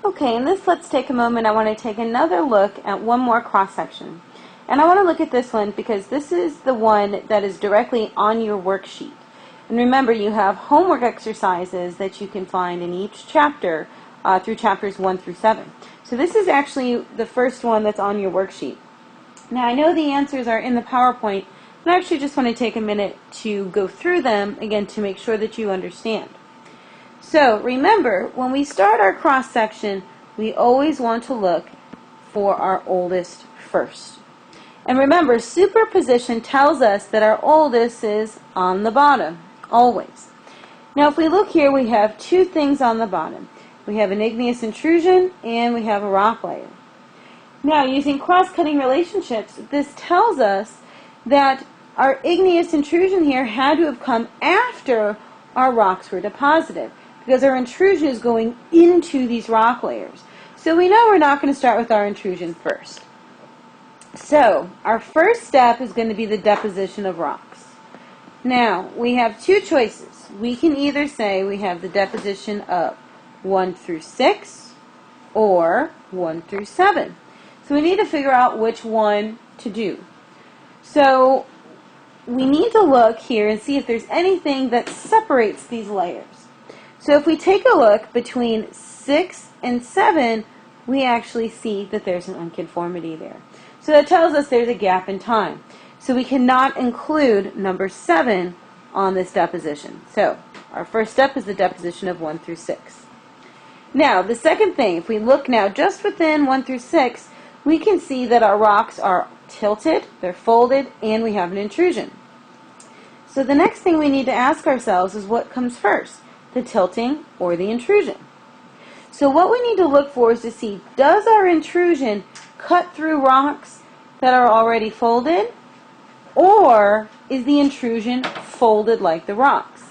Okay, in this let's take a moment. I want to take another look at one more cross-section. And I want to look at this one because this is the one that is directly on your worksheet. And remember, you have homework exercises that you can find in each chapter through chapters 1 through 7. So this is actually the first one that's on your worksheet. Now I know the answers are in the PowerPoint, but I actually just want to take a minute to go through them again to make sure that you understand. So remember, when we start our cross-section, we always want to look for our oldest first. And remember, superposition tells us that our oldest is on the bottom, always. Now if we look here, we have two things on the bottom. We have an igneous intrusion and we have a rock layer. Now using cross-cutting relationships, this tells us that our igneous intrusion here had to have come after our rocks were deposited, because our intrusion is going into these rock layers. So we know we're not going to start with our intrusion first. So our first step is going to be the deposition of rocks. Now we have two choices. We can either say we have the deposition of 1 through 6 or 1 through 7. So we need to figure out which one to do. So we need to look here and see if there's anything that separates these layers. So if we take a look between 6 and 7, we actually see that there's an unconformity there. So that tells us there's a gap in time. So we cannot include number 7 on this deposition. So our first step is the deposition of 1 through 6. Now the second thing, if we look now just within 1 through 6, we can see that our rocks are tilted, they're folded, and we have an intrusion. So the next thing we need to ask ourselves is what comes first, the tilting or the intrusion. So what we need to look for is to see, does our intrusion cut through rocks that are already folded, or is the intrusion folded like the rocks?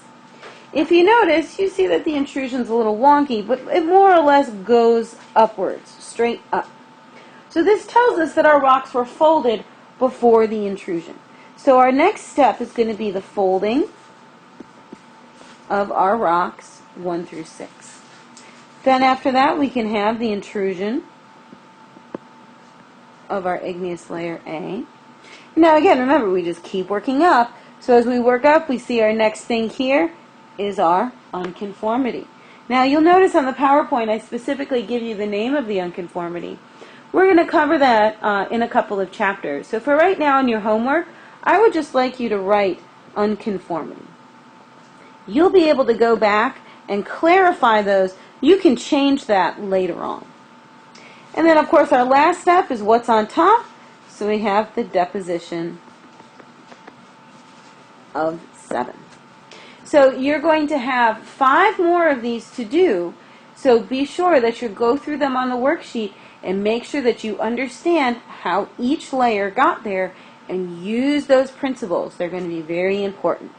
If you notice, you see that the intrusion is a little wonky, but it more or less goes upwards, straight up. So this tells us that our rocks were folded before the intrusion. So our next step is going to be the folding of our rocks 1 through 6. Then after that we can have the intrusion of our igneous layer A. Now again, remember, we just keep working up. So as we work up, we see our next thing here is our unconformity. Now you'll notice on the PowerPoint I specifically give you the name of the unconformity. We're going to cover that in a couple of chapters. So for right now in your homework, I would just like you to write unconformity. You'll be able to go back and clarify those. You can change that later on. And then of course our last step is what's on top. So we have the deposition of 7. So you're going to have 5 more of these to do. So be sure that you go through them on the worksheet and make sure that you understand how each layer got there and use those principles. They're going to be very important.